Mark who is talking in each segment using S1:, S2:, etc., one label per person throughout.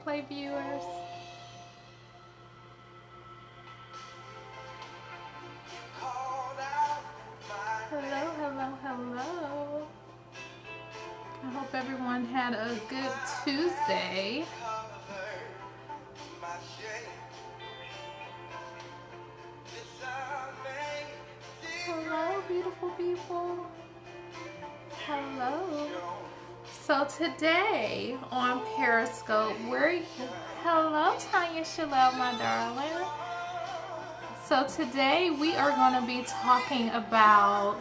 S1: replay viewers. Hello, hello, hello. I hope everyone had a good Tuesday. Hello, beautiful people. Hello. So today on Periscope, hello, Tanya Shalom, my darling. So today we are going to be talking about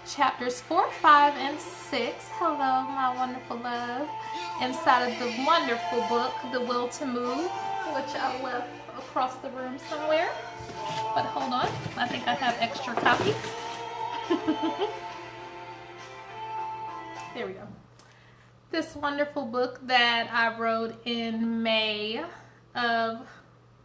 S1: chapters 4, 5, and 6. Hello, my wonderful love. Inside of the wonderful book, The Will to Move, which I left across the room somewhere. But hold on, I think I have extra copies. There we go. This wonderful book that I wrote in May of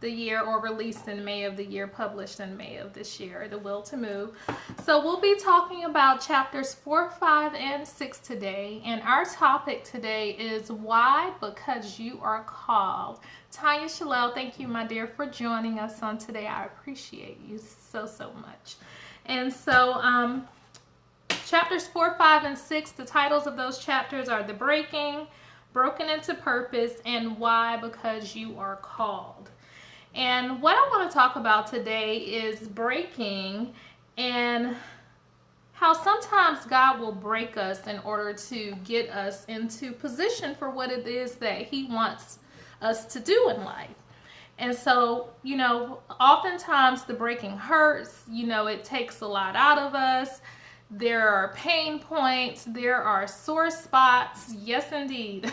S1: the year, or released in May of the year, published in May of this year, The Will to Move. So we'll be talking about chapters 4, 5, and 6 today. And our topic today is why? Because you are called. Tanya Shalel, thank you, my dear, for joining us on today. I appreciate you so, so much. And so, chapters 4, 5, and 6, the titles of those chapters are The Breaking, Broken into Purpose, and Why? Because You Are Called. And what I want to talk about today is breaking, and how sometimes God will break us in order to get us into position for what it is that He wants us to do in life. And so, oftentimes the breaking hurts, it takes a lot out of us. There are pain points, there are sore spots, yes indeed.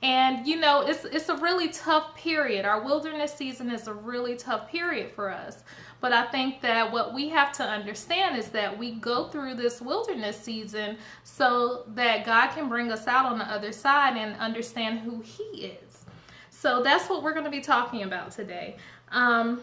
S1: And it's a really tough period. Our wilderness season is a really tough period for us. But I think that what we have to understand is that we go through this wilderness season so that God can bring us out on the other side and understand who He is. So that's what we're going to be talking about today. And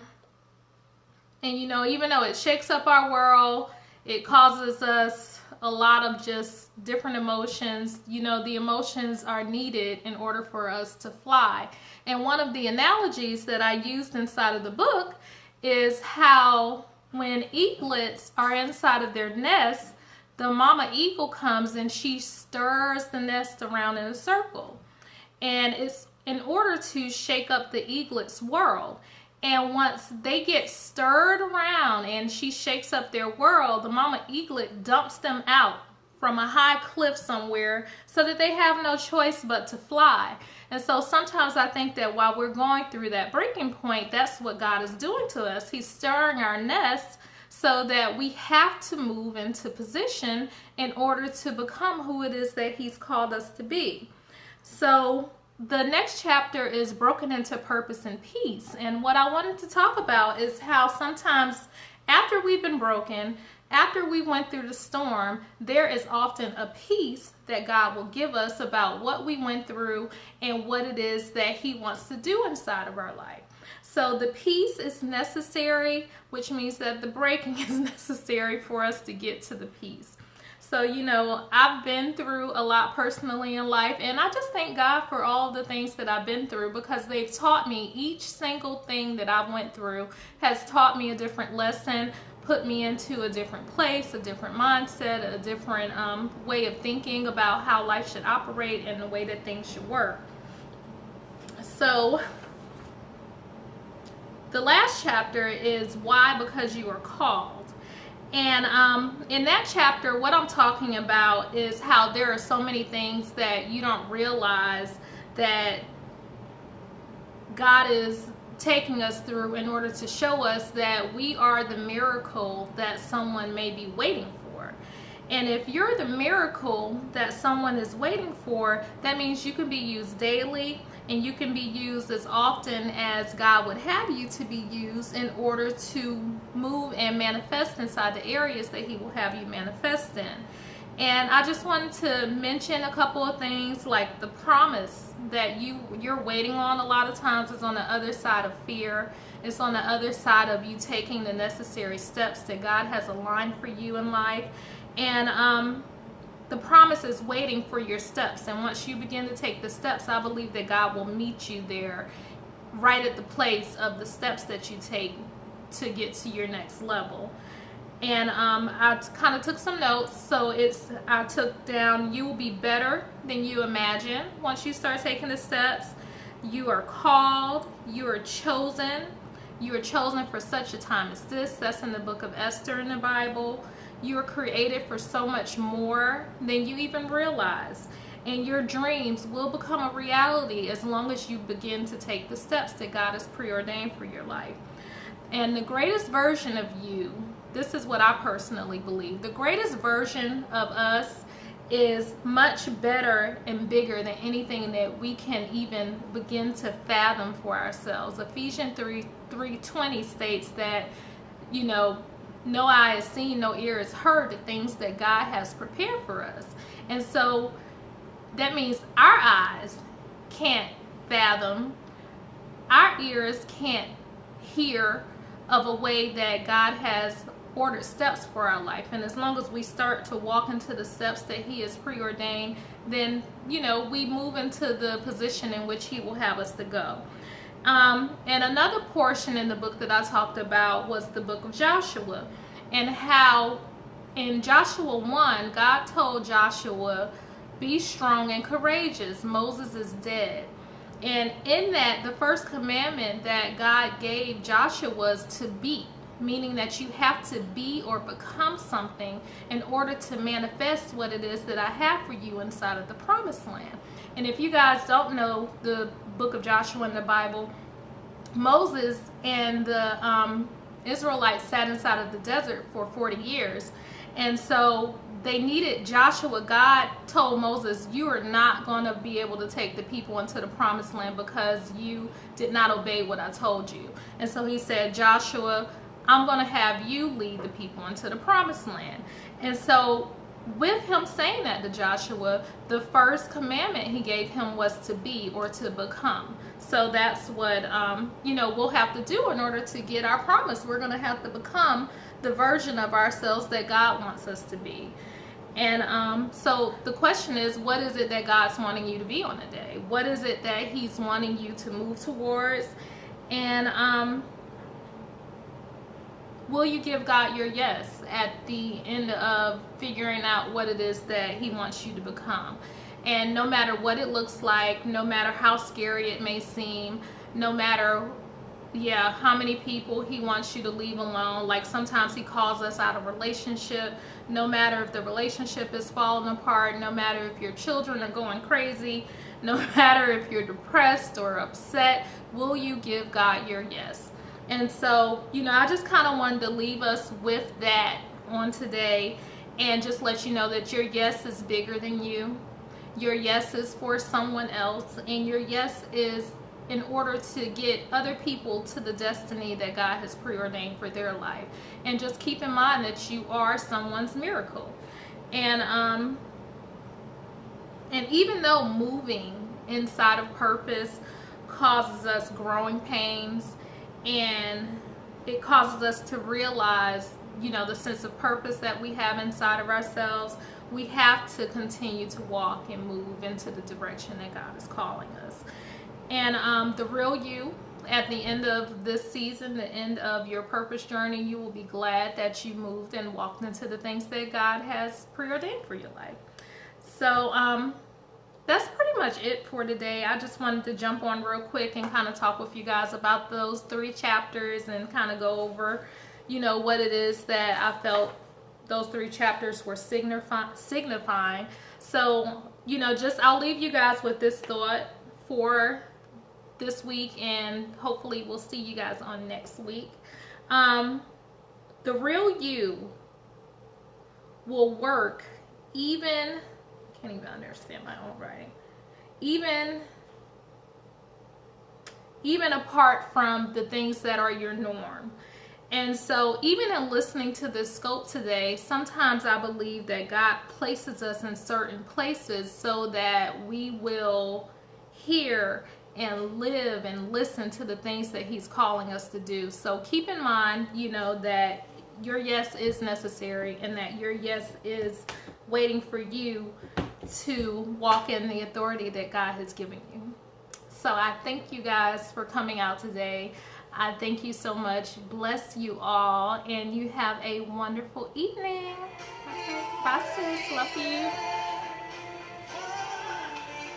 S1: even though it shakes up our world, it causes us a lot of just different emotions. The emotions are needed in order for us to fly. And one of the analogies that I used inside of the book is how when eaglets are inside of their nest, the mama eagle comes and she stirs the nest around in a circle. And it's in order to shake up the eaglet's world. And once they get stirred around and she shakes up their world, the mama eaglet dumps them out from a high cliff somewhere so that they have no choice but to fly. And so sometimes I think that while we're going through that breaking point, that's what God is doing to us. He's stirring our nest so that we have to move into position in order to become who it is that He's called us to be. So the next chapter is Broken into Purpose and Peace. And what I wanted to talk about is how sometimes after we've been broken, after we went through the storm, there is often a peace that God will give us about what we went through and what it is that He wants to do inside of our life. So the peace is necessary, which means that the breaking is necessary for us to get to the peace. So, I've been through a lot personally in life, and I just thank God for all the things that I've been through, because they've taught me, each single thing that I went through has taught me a different lesson, put me into a different place, a different mindset, a different way of thinking about how life should operate and the way that things should work. So the last chapter is Why? Because You Are Called. And in that chapter, what I'm talking about is how there are so many things that you don't realize that God is taking us through in order to show us that we are the miracle that someone may be waiting for. And if you're the miracle that someone is waiting for, that means you can be used daily, and you can be used as often as God would have you to be used in order to move and manifest inside the areas that He will have you manifest in. And I just wanted to mention a couple of things, like the promise that you're waiting on a lot of times is on the other side of fear. It's on the other side of you taking the necessary steps that God has aligned for you in life. And the promise is waiting for your steps. And once you begin to take the steps, I believe that God will meet you there, right at the place of the steps that you take to get to your next level. And I kind of took some notes. So I took down, you will be better than you imagine once you start taking the steps. You are called, you are chosen. You are chosen for such a time as this. That's in the book of Esther in the Bible. You are created for so much more than you even realize. And your dreams will become a reality as long as you begin to take the steps that God has preordained for your life. And the greatest version of you, this is what I personally believe, the greatest version of us is much better and bigger than anything that we can even begin to fathom for ourselves. Ephesians 3:20 states that, no eye has seen, no ear has heard the things that God has prepared for us. And so that means our eyes can't fathom, our ears can't hear of a way that God has ordered steps for our life. And as long as we start to walk into the steps that He has preordained, then we move into the position in which He will have us to go. And another portion in the book that I talked about was the book of Joshua, and how in Joshua 1 God told Joshua, be strong and courageous, Moses is dead. And in that, the first commandment that God gave Joshua was to be, meaning that you have to be or become something in order to manifest what it is that I have for you inside of the promised land. And if you guys don't know the book of Joshua in the Bible, Moses and the Israelites sat inside of the desert for 40 years. And so they needed Joshua. God told Moses, you are not going to be able to take the people into the promised land because you did not obey what I told you. And so he said, Joshua, I'm going to have you lead the people into the promised land. And so with him saying that to Joshua, the first commandment he gave him was to be, or to become. So that's what, we'll have to do in order to get our promise. We're going to have to become the version of ourselves that God wants us to be. And so the question is, what is it that God's wanting you to be on a day? What is it that He's wanting you to move towards? And will you give God your yes at the end of figuring out what it is that He wants you to become? And no matter what it looks like, no matter how scary it may seem, no matter how many people He wants you to leave alone, like sometimes He calls us out of relationship, no matter if the relationship is falling apart, no matter if your children are going crazy, no matter if you're depressed or upset, will you give God your yes? And so, I just kind of wanted to leave us with that on today, and just let you know that your yes is bigger than you. Your yes is for someone else, and your yes is in order to get other people to the destiny that God has preordained for their life. And just keep in mind that you are someone's miracle. And even though moving inside of purpose causes us growing pains, and it causes us to realize, the sense of purpose that we have inside of ourselves, we have to continue to walk and move into the direction that God is calling us. And the real you, at the end of this season, the end of your purpose journey, you will be glad that you moved and walked into the things that God has preordained for your life. So that's pretty much it for today. I just wanted to jump on real quick and kind of talk with you guys about those 3 chapters and kind of go over, what it is that I felt those 3 chapters were signifying. So, I'll leave you guys with this thought for this week, and hopefully we'll see you guys on next week. The real you will work even, can't even understand my own writing, even apart from the things that are your norm. And so even in listening to this scope today, sometimes I believe that God places us in certain places so that we will hear and live and listen to the things that He's calling us to do. So keep in mind, that your yes is necessary, and that your yes is waiting for you to walk in the authority that God has given you. So I thank you guys for coming out today. I thank you so much. Bless you all, and you have a wonderful evening. Okay, bye sis. Love you.